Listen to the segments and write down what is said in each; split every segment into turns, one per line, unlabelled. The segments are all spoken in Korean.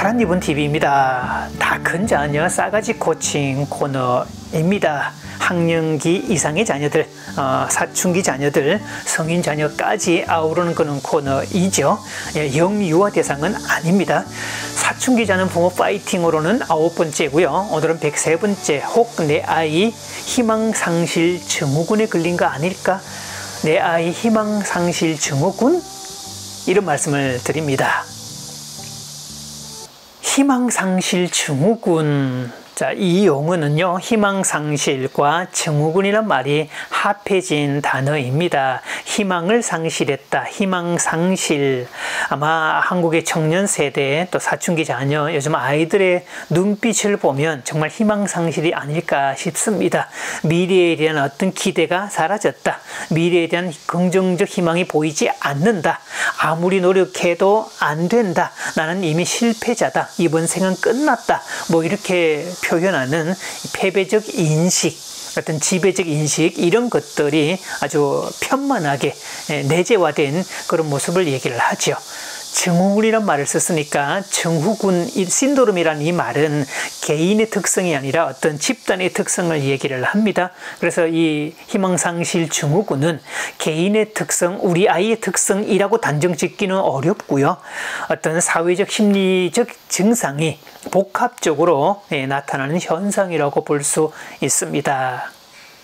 파란리본 TV입니다. 다 큰 자녀 싸가지 코칭 코너입니다. 학령기 이상의 자녀들, 사춘기 자녀들, 성인 자녀까지 아우르는 그런 코너이죠. 영유아 대상은 아닙니다. 사춘기 자녀 부모 파이팅으로는 9번째고요. 오늘은 103번째, 혹 내 아이 희망상실 증후군에 걸린 거 아닐까? 내 아이 희망상실 증후군? 이런 말씀을 드립니다. 희망상실 증후군. 자, 이 용어는요, 희망상실과 증후군이란 말이 합해진 단어입니다. 희망을 상실했다. 희망상실. 아마 한국의 청년 세대, 또 사춘기 자녀, 요즘 아이들의 눈빛을 보면 정말 희망상실이 아닐까 싶습니다. 미래에 대한 어떤 기대가 사라졌다. 미래에 대한 긍정적 희망이 보이지 않는다. 아무리 노력해도 안 된다. 나는 이미 실패자다. 이번 생은 끝났다. 뭐 이렇게 표현하는 패배적 인식, 어떤 지배적 인식, 이런 것들이 아주 편만하게 내재화된 그런 모습을 얘기를 하죠. 증후군이란 말을 썼으니까 증후군 신드롬이라는 이 말은 개인의 특성이 아니라 어떤 집단의 특성을 얘기를 합니다. 그래서 이 희망상실 증후군은 개인의 특성, 우리 아이의 특성이라고 단정짓기는 어렵고요. 어떤 사회적 심리적 증상이 복합적으로 나타나는 현상이라고 볼 수 있습니다.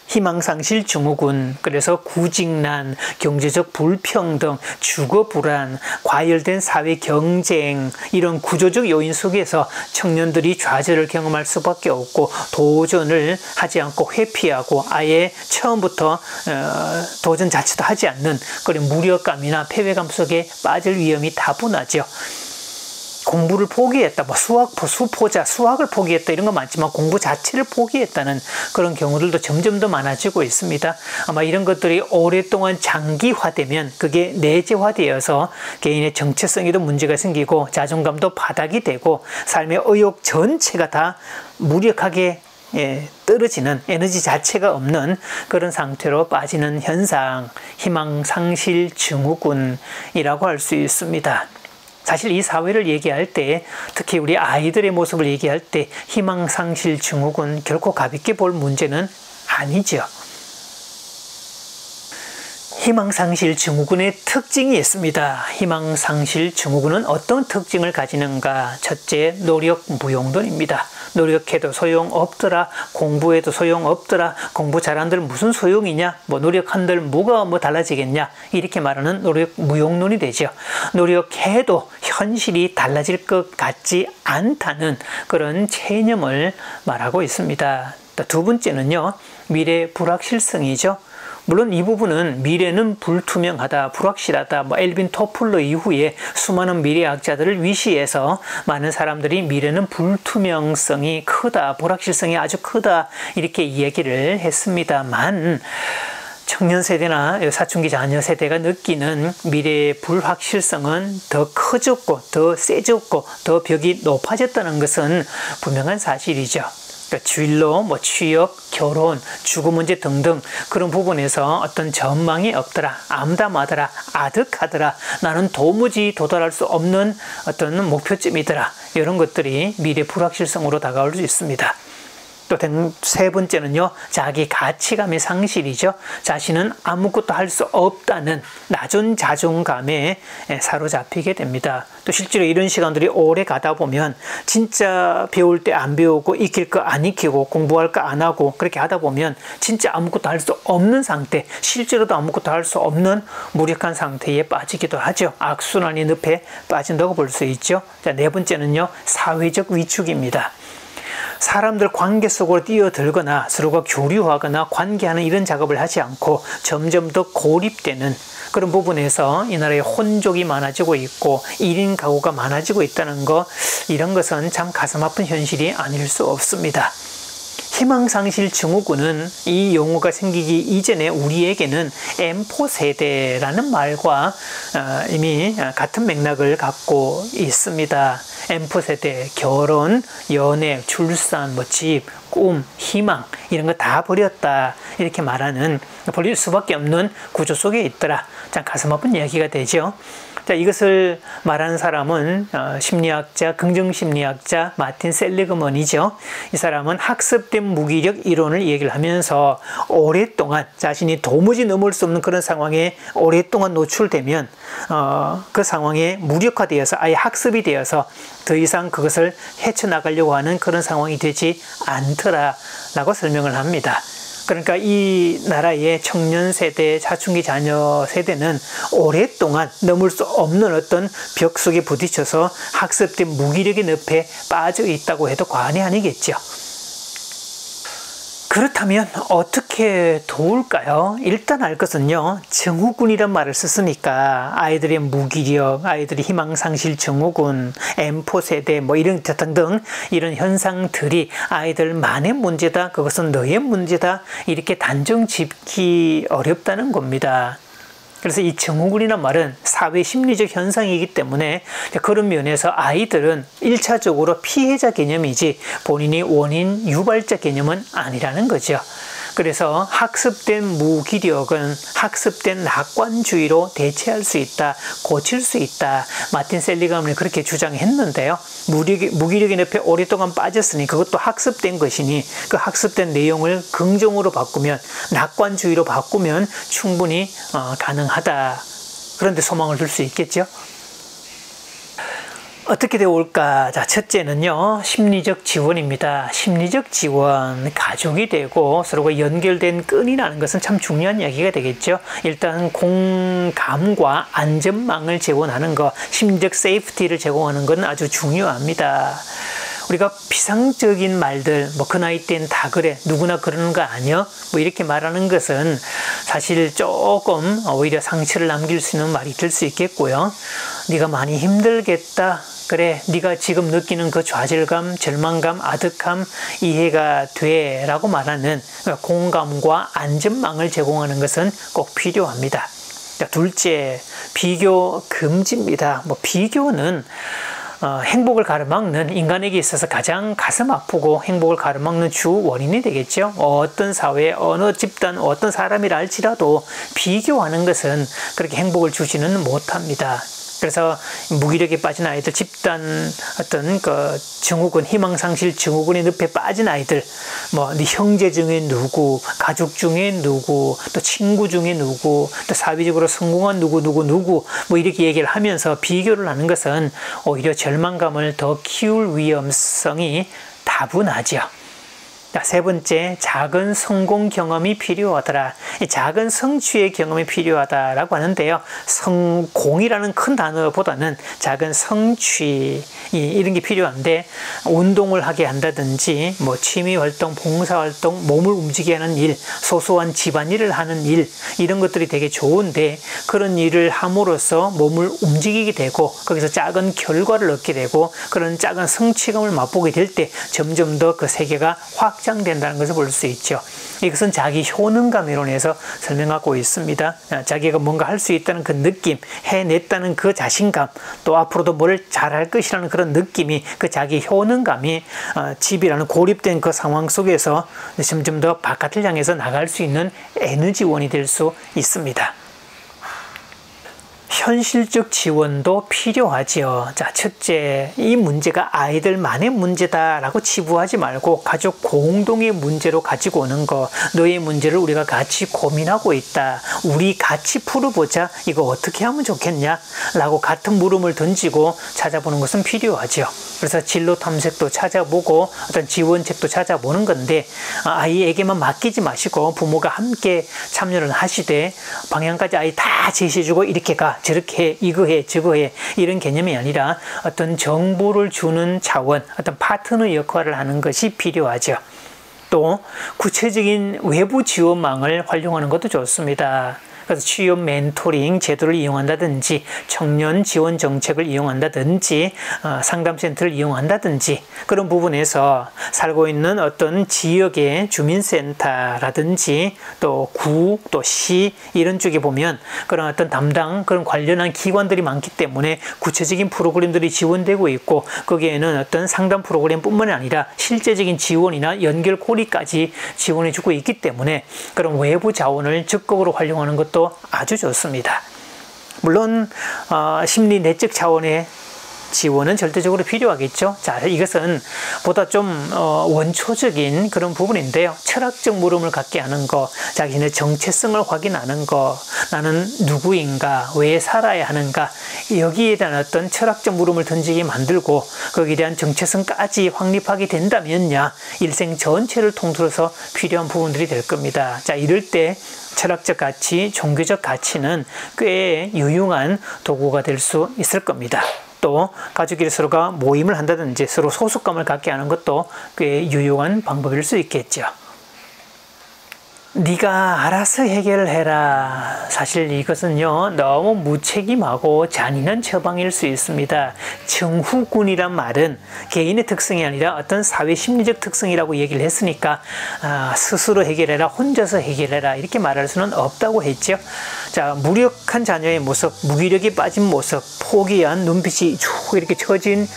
희망상실 증후군, 그래서 구직난, 경제적 불평등, 주거불안, 과열된 사회 경쟁, 이런 구조적 요인 속에서 청년들이 좌절을 경험할 수밖에 없고 도전을 하지 않고 회피하고 아예 처음부터 도전 자체도 하지 않는 그런 무력감이나 패배감 속에 빠질 위험이 다분하죠. 공부를 포기했다, 뭐 수포자, 수학을 포기했다, 이런 거 많지만 공부 자체를 포기했다는 그런 경우들도 점점 더 많아지고 있습니다. 아마 이런 것들이 오랫동안 장기화되면 그게 내재화되어서 개인의 정체성에도 문제가 생기고 자존감도 바닥이 되고 삶의 의욕 전체가 다 무력하게 떨어지는, 에너지 자체가 없는 그런 상태로 빠지는 현상, 희망상실 증후군이라고 할 수 있습니다. 사실 이 사회를 얘기할 때, 특히 우리 아이들의 모습을 얘기할 때 희망상실 증후군 결코 가볍게 볼 문제는 아니죠. 희망상실 증후군의 특징이 있습니다. 희망상실 증후군은 어떤 특징을 가지는가? 첫째, 노력 무용론입니다. 노력해도 소용없더라. 공부해도 소용없더라. 공부 잘한들 무슨 소용이냐? 뭐 노력한들 뭐가 달라지겠냐? 이렇게 말하는 노력 무용론이 되죠. 노력해도 현실이 달라질 것 같지 않다는 그런 체념을 말하고 있습니다. 또 두 번째는요, 미래 불확실성이죠. 물론 이 부분은 미래는 불투명하다, 불확실하다, 엘빈 토플러 이후에 수많은 미래학자들을 위시해서 많은 사람들이 미래는 불투명성이 크다, 불확실성이 아주 크다, 이렇게 이야기를 했습니다만, 청년 세대나 사춘기 자녀 세대가 느끼는 미래의 불확실성은 더 커졌고, 더 세졌고, 더 벽이 높아졌다는 것은 분명한 사실이죠. 그러니까 진로, 취업, 결혼, 주거 문제 등등 그런 부분에서 어떤 전망이 없더라, 암담하더라, 아득하더라, 나는 도무지 도달할 수 없는 어떤 목표점이더라, 이런 것들이 미래 불확실성으로 다가올 수 있습니다. 또 세 번째는요, 자기 가치감의 상실이죠. 자신은 아무것도 할 수 없다는 낮은 자존감에 사로잡히게 됩니다. 또 실제로 이런 시간들이 오래 가다 보면 진짜 배울 때 안 배우고 익힐 거 안 익히고 공부할 거 안 하고 그렇게 하다 보면 진짜 아무것도 할 수 없는 상태, 실제로도 아무것도 할 수 없는 무력한 상태에 빠지기도 하죠. 악순환의 늪에 빠진다고 볼 수 있죠. 자, 네 번째는요, 사회적 위축입니다. 사람들 관계 속으로 뛰어들거나 서로가 교류하거나 관계하는 이런 작업을 하지 않고 점점 더 고립되는 그런 부분에서 이 나라에 혼족이 많아지고 있고 1인 가구가 많아지고 있다는 거, 이런 것은 참 가슴 아픈 현실이 아닐 수 없습니다. 희망상실 증후군은 이 용어가 생기기 이전에 우리에게는 M4 세대라는 말과 이미 같은 맥락을 갖고 있습니다. M4 세대, 결혼, 연애, 출산, 집, 꿈, 희망, 이런 거 다 버렸다, 이렇게 말하는, 버릴 수밖에 없는 구조 속에 있더라. 참 가슴 아픈 이야기가 되죠. 자, 이것을 말하는 사람은 심리학자, 긍정심리학자 마틴 셀리그먼이죠. 이 사람은 학습된 무기력 이론을 얘기를 하면서 오랫동안 자신이 도무지 넘을 수 없는 그런 상황에 오랫동안 노출되면 그 상황에 무력화되어서 아예 학습이 되어서 더 이상 그것을 헤쳐나가려고 하는 그런 상황이 되지 않더라라고 설명을 합니다. 그러니까 이 나라의 청년 세대, 사춘기 자녀 세대는 오랫동안 넘을 수 없는 어떤 벽 속에 부딪혀서 학습된 무기력의 늪에 빠져 있다고 해도 과언이 아니겠죠. 그렇다면 어떻게 도울까요? 일단 알 것은요, 증후군이란 말을 썼으니까 아이들의 무기력, 아이들의 희망상실 증후군, M4 세대 뭐 이런 등등 이런 현상들이 아이들만의 문제다, 그것은 너의 문제다, 이렇게 단정 짓기 어렵다는 겁니다. 그래서 이 증후군이란 말은 사회 심리적 현상이기 때문에 그런 면에서 아이들은 1차적으로 피해자 개념이지 본인이 원인 유발자 개념은 아니라는 거죠. 그래서 학습된 무기력은 학습된 낙관주의로 대체할 수 있다, 고칠 수 있다. 마틴 셀리그먼이 그렇게 주장했는데요. 무기력의 늪에 오랫동안 빠졌으니 그것도 학습된 것이니 그 학습된 내용을 긍정으로 바꾸면, 낙관주의로 바꾸면 충분히 가능하다. 그런데 소망을 둘 수 있겠죠. 어떻게 되올까? 자, 첫째는요, 심리적 지원입니다. 심리적 지원, 가족이 되고 서로가 연결된 끈이라는 것은 참 중요한 이야기가 되겠죠. 일단 공감과 안전망을 제공하는 것, 심리적 세이프티를 제공하는 것은 아주 중요합니다. 우리가 비상적인 말들, 뭐 그 나이 땐 다 그래, 누구나 그러는 거 아니야? 뭐 이렇게 말하는 것은 사실 조금 오히려 상처를 남길 수 있는 말이 될 수 있겠고요. 네가 많이 힘들겠다. 그래, 네가 지금 느끼는 그 좌절감, 절망감, 아득함 이해가 돼 라고 말하는 공감과 안전망을 제공하는 것은 꼭 필요합니다. 자, 둘째, 비교 금지입니다. 뭐 비교는 행복을 가로막는, 인간에게 있어서 가장 가슴 아프고 행복을 가로막는 주 원인이 되겠죠. 어떤 사회, 어느 집단, 어떤 사람이라 할지라도 비교하는 것은 그렇게 행복을 주지는 못합니다. 그래서 무기력에 빠진 아이들, 집단 어떤 그 증후군, 희망상실 증후군의 늪에 빠진 아이들, 뭐 네 형제 중에 누구, 가족 중에 누구, 또 친구 중에 누구, 또 사회적으로 성공한 누구 뭐 이렇게 얘기를 하면서 비교를 하는 것은 오히려 절망감을 더 키울 위험성이 다분하죠. 자, 세 번째, 작은 성공 경험이 필요하더라. 이 작은 성취의 경험이 필요하다라고 하는데요. 성공이라는 큰 단어보다는 작은 성취, 이런 게 필요한데, 운동을 하게 한다든지, 뭐 취미활동, 봉사활동, 몸을 움직이게 하는 일, 소소한 집안일을 하는 일, 이런 것들이 되게 좋은데, 그런 일을 함으로써 몸을 움직이게 되고, 거기서 작은 결과를 얻게 되고, 그런 작은 성취감을 맛보게 될 때 점점 더 그 세계가 확장된다는 것을 볼 수 있죠. 이것은 자기 효능감 이론에서 설명하고 있습니다. 자기가 뭔가 할 수 있다는 그 느낌, 해냈다는 그 자신감, 또 앞으로도 뭘 잘할 것이라는 그런 느낌이, 그 자기 효능감이 집이라는 고립된 그 상황 속에서 점점 더 바깥을 향해서 나갈 수 있는 에너지원이 될 수 있습니다. 현실적 지원도 필요하지요. 자, 첫째, 이 문제가 아이들만의 문제다라고 치부하지 말고 가족 공동의 문제로 가지고 오는 거, 너의 문제를 우리가 같이 고민하고 있다. 우리 같이 풀어보자. 이거 어떻게 하면 좋겠냐? 라고 같은 물음을 던지고 찾아보는 것은 필요하죠. 그래서 진로 탐색도 찾아보고 어떤 지원책도 찾아보는 건데, 아이에게만 맡기지 마시고 부모가 함께 참여를 하시되 방향까지 아이 다 제시해주고 이렇게 가, 저렇게 해, 이거 해, 저거 해, 이런 개념이 아니라 어떤 정보를 주는 차원, 어떤 파트너 역할을 하는 것이 필요하죠. 또 구체적인 외부 지원망을 활용하는 것도 좋습니다. 그래서 취업 멘토링 제도를 이용한다든지, 청년 지원 정책을 이용한다든지, 상담센터를 이용한다든지, 그런 부분에서 살고 있는 어떤 지역의 주민센터라든지 또 구, 또 시, 이런 쪽에 보면 그런 어떤 담당, 그런 관련한 기관들이 많기 때문에 구체적인 프로그램들이 지원되고 있고, 거기에는 어떤 상담 프로그램뿐만 아니라 실제적인 지원이나 연결 고리까지 지원해주고 있기 때문에 그런 외부 자원을 적극으로 활용하는 것도 아주 좋습니다. 물론 심리 내적 차원의 지원은 절대적으로 필요하겠죠. 자, 이것은 보다 좀 원초적인 그런 부분인데요. 철학적 물음을 갖게 하는 거, 자신의 정체성을 확인하는 거, 나는 누구인가, 왜 살아야 하는가, 여기에 대한 어떤 철학적 물음을 던지게 만들고 거기에 대한 정체성까지 확립하게 된다면야 일생 전체를 통틀어서 필요한 부분들이 될 겁니다. 자, 이럴 때 철학적 가치, 종교적 가치는 꽤 유용한 도구가 될 수 있을 겁니다. 또 가족끼리 서로가 모임을 한다든지 서로 소속감을 갖게 하는 것도 꽤 유용한 방법일 수 있겠죠. 네가 알아서 해결해라. 사실 이것은요, 너무 무책임하고 잔인한 처방일 수 있습니다. 정후군이란 말은 개인의 특성이 아니라 어떤 사회 심리적 특성이라고 얘기를 했으니까 스스로 해결해라, 혼자서 해결해라 이렇게 말할 수는 없다고 했죠. 자, 무력한 자녀의 모습, 무기력이 빠진 모습, 포기한 눈빛이 쭉 이렇게 처진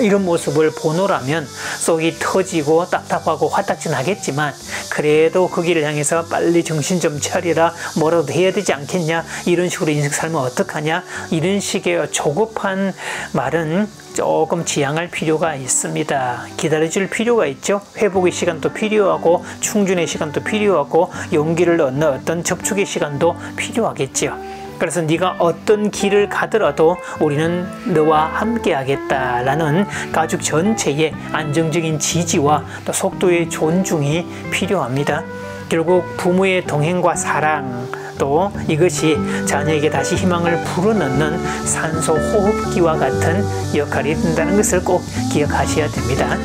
이런 모습을 보노라면 속이 터지고 답답하고 화딱지 나겠지만, 그래도 그 길을 향해서 빨리 정신 좀 차리라, 뭐라도 해야 되지 않겠냐, 이런 식으로 인생 살면 어떡하냐, 이런 식의 조급한 말은 조금 지양할 필요가 있습니다. 기다려줄 필요가 있죠. 회복의 시간도 필요하고 충전의 시간도 필요하고 용기를 얻는 어떤 접촉의 시간도 필요하겠죠. 그래서 네가 어떤 길을 가더라도 우리는 너와 함께 하겠다라는 가족 전체의 안정적인 지지와 또 속도의 존중이 필요합니다. 결국 부모의 동행과 사랑, 또 이것이 자녀에게 다시 희망을 불어넣는 산소 호흡기와 같은 역할이 된다는 것을 꼭 기억하셔야 됩니다.